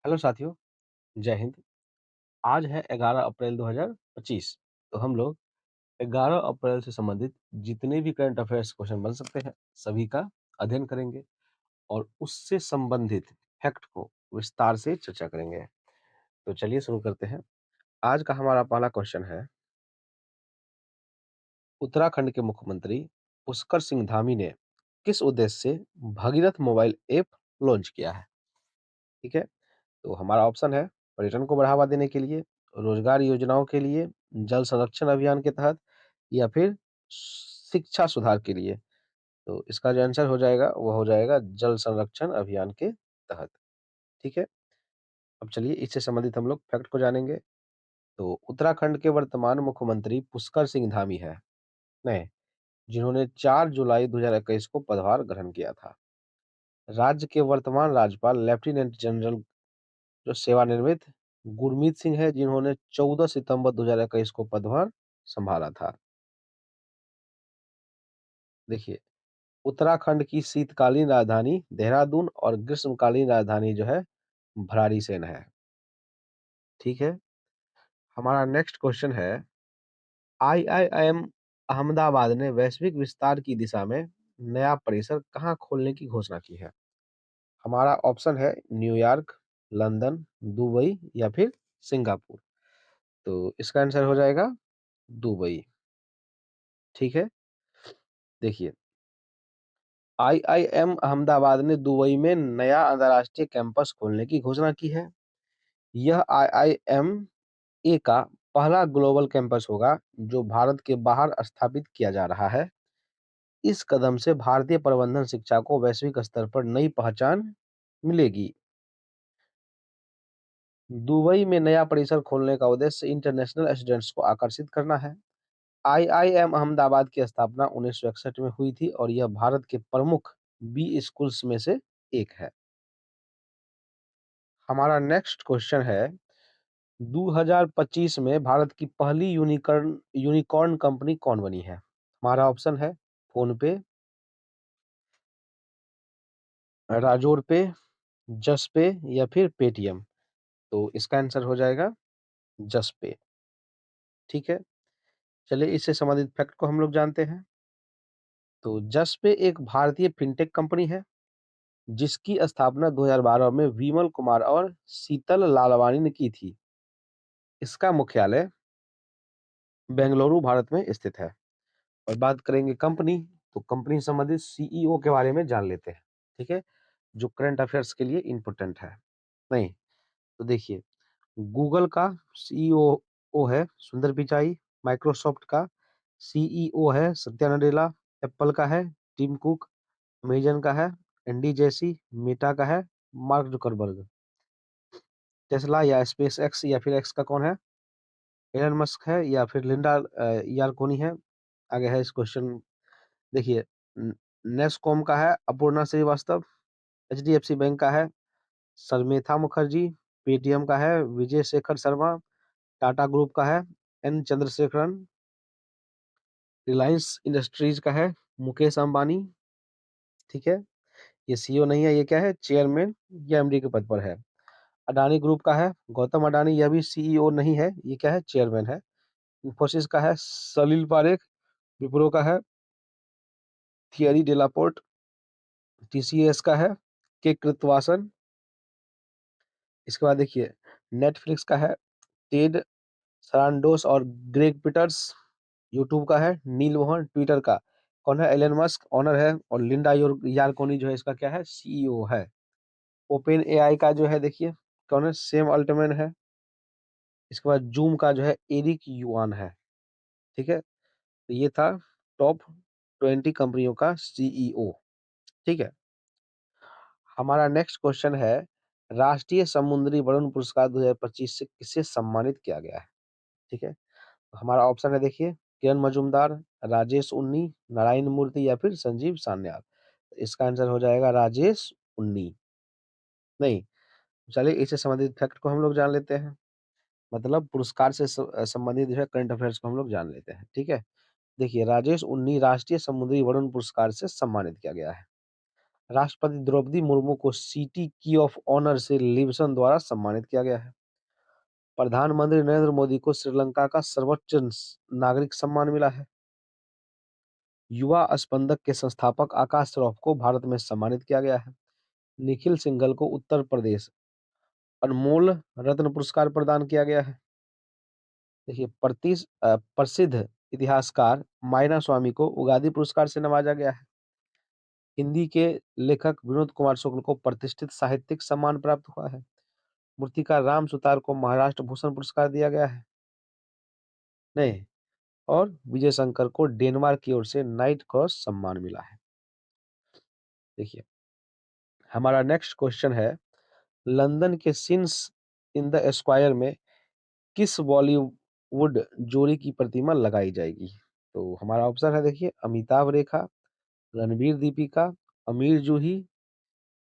Hello साथियों, जय हिंद। आज है 11 अप्रैल 2025। तो हम लोग 11 अप्रैल से संबंधित जितने भी करंट अफेयर्स क्वेश्चन बन सकते हैं, सभी का अध्ययन करेंगे और उससे संबंधित फैक्ट को विस्तार से चर्चा करेंगे। तो चलिए शुरू करते हैं। आज का हमारा पहला क्वेश्चन है, उत्तराखंड के मुख्यमंत्री पुष्कर सिंह धामी ने किस उद्देश्य से भगीरथ मोबाइल ऐप लॉन्च किया है? ठीक है। तो हमारा ऑप्शन है पर्यटन को बढ़ावा देने के लिए, रोजगार योजनाओं के लिए, जल संरक्षण अभियान के तहत या फिर शिक्षा सुधार के लिए। तो इसका जो आंसर हो जाएगा वो हो जाएगा जल संरक्षण अभियान के तहत। ठीक है। अब चलिए इससे संबंधित हम लोग फैक्ट को जानेंगे। तो उत्तराखंड के वर्तमान मुख्यमंत्री पुष्कर सिंह धामी है, नहीं, जिन्होंने 4 जुलाई 2021 को पदभार ग्रहण किया था। राज्य के वर्तमान राज्यपाल लेफ्टिनेंट जनरल जो सेवानिवृत्त गुरमीत सिंह है, जिन्होंने 14 सितंबर 2021 को पदभार संभाला था। देखिए, उत्तराखंड की शीतकालीन राजधानी देहरादून और ग्रीष्मकालीन राजधानी जो है भराड़ीसेन है। ठीक है। हमारा नेक्स्ट क्वेश्चन है, आईआईएम अहमदाबाद ने वैश्विक विस्तार की दिशा में नया परिसर कहाँ खोलने की घोषणा की है? हमारा ऑप्शन है न्यूयॉर्क, लंदन, दुबई या फिर सिंगापुर। तो इसका आंसर हो जाएगा दुबई। ठीक है। देखिए, आईआईएम अहमदाबाद ने दुबई में नया अंतर्राष्ट्रीय कैंपस खोलने की घोषणा की है। यह आईआईएम ए का पहला ग्लोबल कैंपस होगा जो भारत के बाहर स्थापित किया जा रहा है। इस कदम से भारतीय प्रबंधन शिक्षा को वैश्विक स्तर पर नई पहचान मिलेगी। दुबई में नया परिसर खोलने का उद्देश्य इंटरनेशनल स्टूडेंट्स को आकर्षित करना है। आईआईएम अहमदाबाद की स्थापना 1961 में हुई थी और यह भारत के प्रमुख बी स्कूल्स में से एक है। हमारा नेक्स्ट क्वेश्चन है, 2025 में भारत की पहली यूनिकॉर्न यूनिकॉर्न कंपनी कौन बनी है? हमारा ऑप्शन है फोन पे, राजोर पे, जस पे या फिर पेटीएम। तो इसका आंसर हो जाएगा जस पे। ठीक है। चलिए इससे संबंधित फैक्ट को हम लोग जानते हैं। तो जस पे एक भारतीय फिनटेक कंपनी है जिसकी स्थापना 2012 में विमल कुमार और शीतल लालवानी ने की थी। इसका मुख्यालय बेंगलुरु भारत में स्थित है। और बात करेंगे कंपनी, तो कंपनी संबंधित सीईओ के बारे में जान लेते हैं। ठीक है, जो करंट अफेयर्स के लिए इम्पोर्टेंट है। नहीं, तो देखिए, गूगल का सीईओ है सुंदर पिचाई, माइक्रोसॉफ्ट का सीईओ है सत्या नडेला, एप्पल का है टिम कुक, अमेजन का है एंडी जेसी, मेटा का है मार्क जुकरबर्ग, टेस्ला या स्पेस एक्स या फिर एक्स का कौन है? एलन मस्क है या फिर लिंडा यारकोनी है। आगे है इस क्वेश्चन। देखिए, नेस्कॉम का है अपूर्णा श्रीवास्तव, एचडीएफसी बैंक का है सरमेथा मुखर्जी, पेटीएम का है विजय शेखर शर्मा, टाटा ग्रुप का है एन चंद्रशेखरन, रिलायंस इंडस्ट्रीज का है मुकेश अंबानी। ठीक है। ये सीईओ नहीं है, ये क्या है? चेयरमैन या एमडी के पद पर है। अडानी ग्रुप का है गौतम अडानी, यह भी सीईओ नहीं है, ये क्या है? चेयरमैन है। इंफोसिस का है सलील पारेख, विप्रो का है थियरी डेलापोर्ट, टीसीएस का है के कृतवासन। इसके बाद देखिए, नेटफ्लिक्स का है टेड सरांडोस और ग्रेग पीटर्स, यूट्यूब का है नील मोहन, ट्विटर का कौन है? एलन मस्क ऑनर है, और लिंडा यारकोनी जो है इसका क्या है? सीईओ है। ओपन एआई का जो है देखिए कौन है? सेम अल्टमैन है। इसके बाद जूम का जो है एरिक युआन है। ठीक है। तो ये था टॉप 20 कंपनियों का सीईओ। ठीक है। हमारा नेक्स्ट क्वेश्चन है, राष्ट्रीय समुद्री वरुण पुरस्कार 2025 से किसे सम्मानित किया गया है? ठीक है। तो हमारा ऑप्शन है देखिए, किरण मजूमदार, राजेश उन्नी, नारायण मूर्ति या फिर संजीव सान्याल। तो इसका आंसर हो जाएगा राजेश उन्नी। नहीं, चलिए इससे संबंधित फैक्ट को हम लोग जान लेते हैं। मतलब पुरस्कार से संबंधित जो है करंट अफेयर्स को हम लोग जान लेते हैं। ठीक है। देखिए, राजेश उन्नी राष्ट्रीय समुद्री वरुण पुरस्कार से सम्मानित किया गया है। राष्ट्रपति द्रौपदी मुर्मू को सिटी की ऑफ ऑनर से लिब्सन द्वारा सम्मानित किया गया है। प्रधानमंत्री नरेंद्र मोदी को श्रीलंका का सर्वोच्च नागरिक सम्मान मिला है। युवा स्पंदक के संस्थापक आकाश श्रॉफ को भारत में सम्मानित किया गया है। निखिल सिंघल को उत्तर प्रदेश अनमोल रत्न पुरस्कार प्रदान किया गया है। देखिए, प्रसिद्ध इतिहासकार मायना स्वामी को उगादी पुरस्कार से नवाजा गया है। हिंदी के लेखक विनोद कुमार शुक्ल को प्रतिष्ठित साहित्यिक सम्मान प्राप्त हुआ है। मूर्तिकार राम सुतार को महाराष्ट्र भूषण पुरस्कार दिया गया है। नहीं। और विजय शंकर को डेनमार्क की ओर से नाइट क्रॉस सम्मान मिला है। देखिए, हमारा नेक्स्ट क्वेश्चन है, लंदन के सिंस इन द स्क्वायर में किस बॉलीवुड जोड़ी की प्रतिमा लगाई जाएगी? तो हमारा ऑप्शन है, देखिए, अमिताभ रेखा, रणबीर दीपिका, अमीर जूही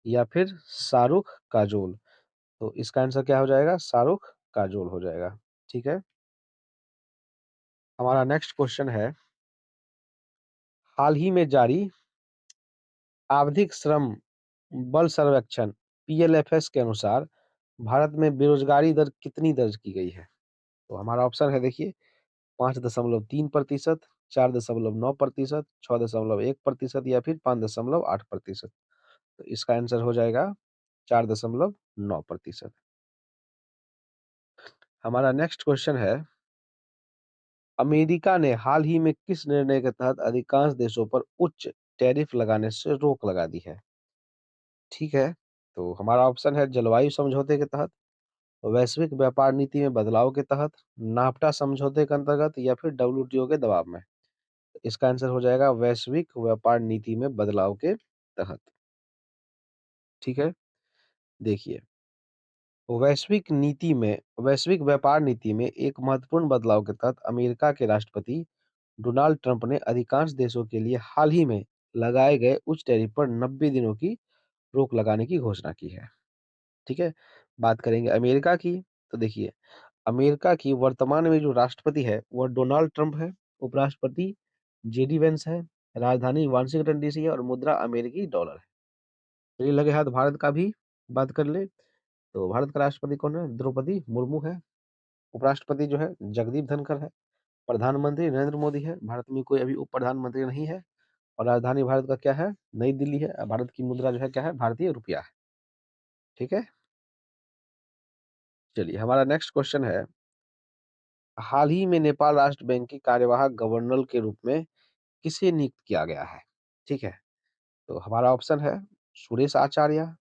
या फिर शाहरुख काजोल। तो इसका आंसर क्या हो जाएगा? शाहरुख काजोल हो जाएगा। ठीक है। हमारा नेक्स्ट क्वेश्चन है, हाल ही में जारी आवधिक श्रम बल सर्वेक्षण पीएलएफएस के अनुसार भारत में बेरोजगारी दर कितनी दर्ज की गई है? तो हमारा ऑप्शन है, देखिए, 5.3%, 4.9%, 6.1% या फिर 5.8%। तो इसका आंसर हो जाएगा 4.9%। हमारा नेक्स्ट क्वेश्चन है, अमेरिका ने हाल ही में किस निर्णय के तहत अधिकांश देशों पर उच्च टैरिफ लगाने से रोक लगा दी है? ठीक है। तो हमारा ऑप्शन है, जलवायु समझौते के तहत, वैश्विक व्यापार नीति में बदलाव के तहत, नाफ्टा समझौते के अंतर्गत या फिर डब्ल्यूटीओ के दबाव में। इसका आंसर हो जाएगा वैश्विक व्यापार नीति में बदलाव के तहत। ठीक है। देखिए, वैश्विक व्यापार नीति में एक महत्वपूर्ण बदलाव के तहत अमेरिका के राष्ट्रपति डोनाल्ड ट्रंप ने अधिकांश देशों के लिए हाल ही में लगाए गए उच्च टैरिफ पर 90 दिनों की रोक लगाने की घोषणा की है। ठीक है। बात करेंगे अमेरिका की। तो देखिए, अमेरिका की वर्तमान में जो राष्ट्रपति है वह डोनाल्ड ट्रंप है। उपराष्ट्रपति जेडी वेंस है। राजधानी वाशिंगटन डीसी है और मुद्रा अमेरिकी डॉलर है। चलिए, लगे हाथ भारत का भी बात कर ले। तो भारत का राष्ट्रपति कौन है? द्रौपदी मुर्मू है। उपराष्ट्रपति जो है जगदीप धनखड़ है। प्रधानमंत्री नरेंद्र मोदी है। भारत में कोई अभी उप प्रधानमंत्री नहीं है। और राजधानी भारत का क्या है? नई दिल्ली है। भारत की मुद्रा जो है क्या है? भारतीय रुपया है। ठीक है। चलिए, हमारा नेक्स्ट क्वेश्चन है, हाल ही में नेपाल राष्ट्र बैंक की कार्यवाहक गवर्नर के रूप में किसे नियुक्त किया गया है? ठीक है। तो हमारा ऑप्शन है, सुरेश आचार्य,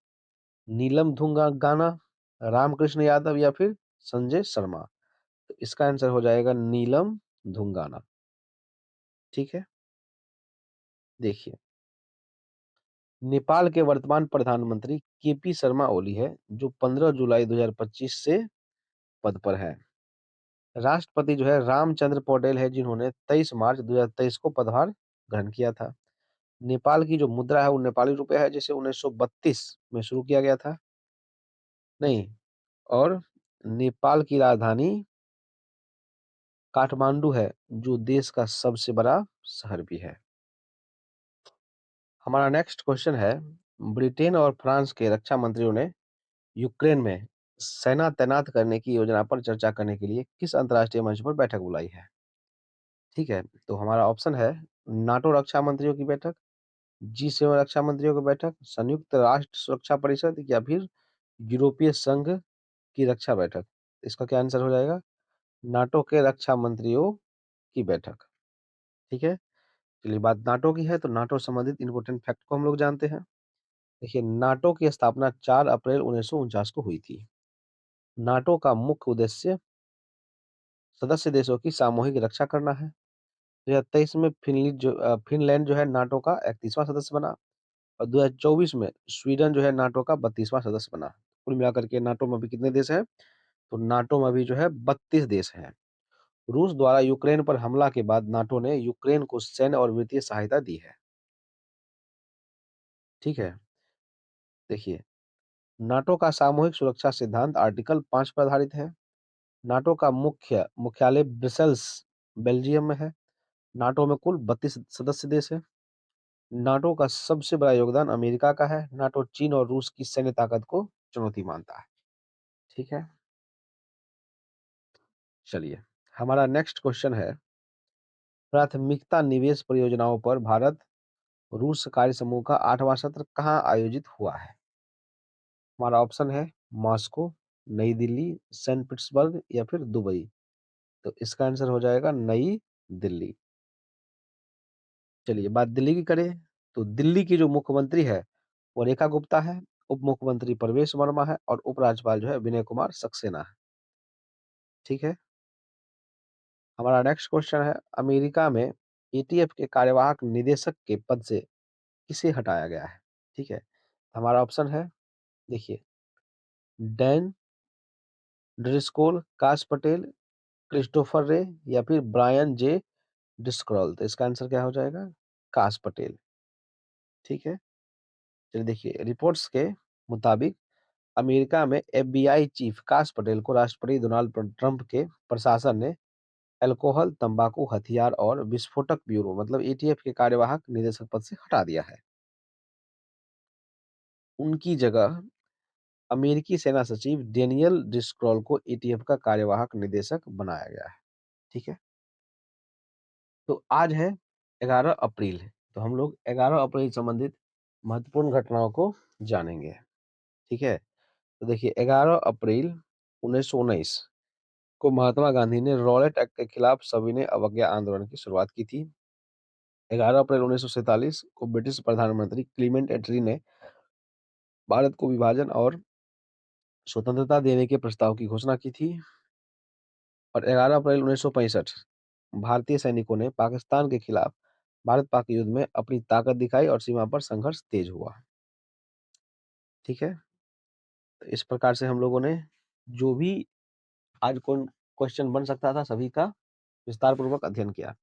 नीलम धुंगाना, रामकृष्ण यादव या फिर संजय शर्मा। तो इसका आंसर हो जाएगा नीलम धुंगाना। ठीक है। देखिए, नेपाल के वर्तमान प्रधानमंत्री केपी शर्मा ओली है, जो 15 जुलाई 2025 से पद पर है। राष्ट्रपति जो है रामचंद्र पौडेल है, जिन्होंने 23 मार्च 2023 को पदभार ग्रहण किया था। नेपाल की जो मुद्रा है वो नेपाली रुपया है, जिसे 1932 में शुरू किया गया था। नहीं। और नेपाल की राजधानी काठमांडू है, जो देश का सबसे बड़ा शहर भी है। हमारा नेक्स्ट क्वेश्चन है, ब्रिटेन और फ्रांस के रक्षा मंत्रियों ने यूक्रेन में सेना तैनात करने की योजना पर चर्चा करने के लिए किस अंतर्राष्ट्रीय मंच पर बैठक बुलाई है? ठीक है। तो हमारा ऑप्शन है, नाटो रक्षा मंत्रियों की बैठक, G7 रक्षा मंत्रियों की बैठक, संयुक्त राष्ट्र सुरक्षा परिषद या फिर यूरोपीय संघ की रक्षा बैठक। इसका क्या आंसर हो जाएगा? नाटो के रक्षा मंत्रियों की बैठक। ठीक है। चलिए, बात नाटो की है तो नाटो संबंधित इंपोर्टेंट फैक्ट को हम लोग जानते हैं। देखिए, नाटो की स्थापना 4 अप्रैल 1949 को हुई थी। नाटो का मुख्य उद्देश्य सदस्य देशों की सामूहिक रक्षा करना है। 2023 में फिनलैंड जो है नाटो का 31वां सदस्य बना। और 2024 में स्वीडन जो है नाटो का 32वां सदस्य बना। कुल मिलाकर के नाटो में अभी कितने देश हैं? तो नाटो में अभी जो है 32 देश हैं। रूस द्वारा यूक्रेन पर हमला के बाद नाटो ने यूक्रेन को सैन्य और वित्तीय सहायता दी है। ठीक है। देखिए, नाटो का सामूहिक सुरक्षा सिद्धांत आर्टिकल 5 पर आधारित है। नाटो का मुख्यालय ब्रसेल्स बेल्जियम में है। नाटो में कुल 32 सदस्य देश है। नाटो का सबसे बड़ा योगदान अमेरिका का है। नाटो चीन और रूस की सैन्य ताकत को चुनौती मानता है। ठीक है? चलिए, हमारा नेक्स्ट क्वेश्चन है, प्राथमिकता निवेश परियोजनाओं पर भारत-रूस कार्य समूह का 8वां सत्र कहाँ आयोजित हुआ है? हमारा ऑप्शन है मॉस्को, नई दिल्ली, सेंट पीटर्सबर्ग या फिर दुबई। तो इसका आंसर हो जाएगा नई दिल्ली। चलिए बात दिल्ली की करें, तो दिल्ली की जो मुख्यमंत्री है वो रेखा गुप्ता है, उप मुख्यमंत्री परवेश वर्मा है और उपराज्यपाल जो है विनय कुमार सक्सेना है। ठीक है? हमारा नेक्स्ट क्वेश्चन है, अमेरिका में एटीएफ के कार्यवाहक निदेशक के पद से किसे हटाया गया है? ठीक है? हमारा ऑप्शन है, देखिए, डैन ड्रिस्कोल, काश पटेल, क्रिस्टोफर रे या फिर ब्रायन जे डिस्क्रॉल। तो इसका आंसर क्या हो जाएगा? काश पटेल। ठीक है? चलिए देखिए, रिपोर्ट्स के मुताबिक अमेरिका में एफबीआई चीफ काश पटेल को राष्ट्रपति डोनाल्ड ट्रंप के प्रशासन ने अल्कोहल, तंबाकू, हथियार और विस्फोटक ब्यूरो मतलब एटीएफ के कार्यवाहक निदेशक पद से हटा दिया है। उनकी जगह अमेरिकी सेना सचिव डेनियल डिस्क्रॉल को एटीएफ का कार्यवाहक निदेशक बनाया गया है। ठीक है? तो आज है 11 अप्रैल, तो हम लोग 11 अप्रैल संबंधित महत्वपूर्ण घटनाओं को जानेंगे। ठीक है? तो देखिए, 11 अप्रैल 1919 को महात्मा गांधी ने रॉलेट एक्ट के खिलाफ सविनय अवज्ञा आंदोलन की शुरुआत की थी। 11 अप्रैल 1947 को ब्रिटिश प्रधानमंत्री क्लीमेंट एटली ने भारत को विभाजन और स्वतंत्रता देने के प्रस्ताव की घोषणा की थी। और 11 अप्रैल 1965 भारतीय सैनिकों ने पाकिस्तान के खिलाफ भारत-पाक युद्ध में अपनी ताकत दिखाई और सीमा पर संघर्ष तेज हुआ। ठीक है? तो इस प्रकार से हम लोगों ने जो भी आज कौन क्वेश्चन बन सकता था सभी का विस्तार पूर्वक अध्ययन किया।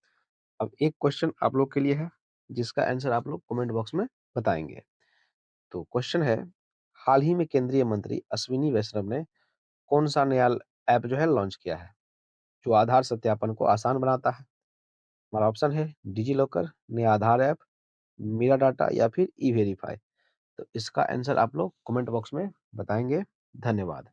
अब एक क्वेश्चन आप लोग के लिए है, जिसका आंसर आप लोग कमेंट बॉक्स में बताएंगे। तो क्वेश्चन है, हाल ही में केंद्रीय मंत्री अश्विनी वैष्णव ने कौन सा नया ऐप जो है लॉन्च किया है, जो आधार सत्यापन को आसान बनाता है? हमारा ऑप्शन है डिजी लॉकर, नया आधार ऐप, मेरा डाटा या फिर ई वेरीफाई। तो इसका आंसर आप लोग कमेंट बॉक्स में बताएंगे। धन्यवाद।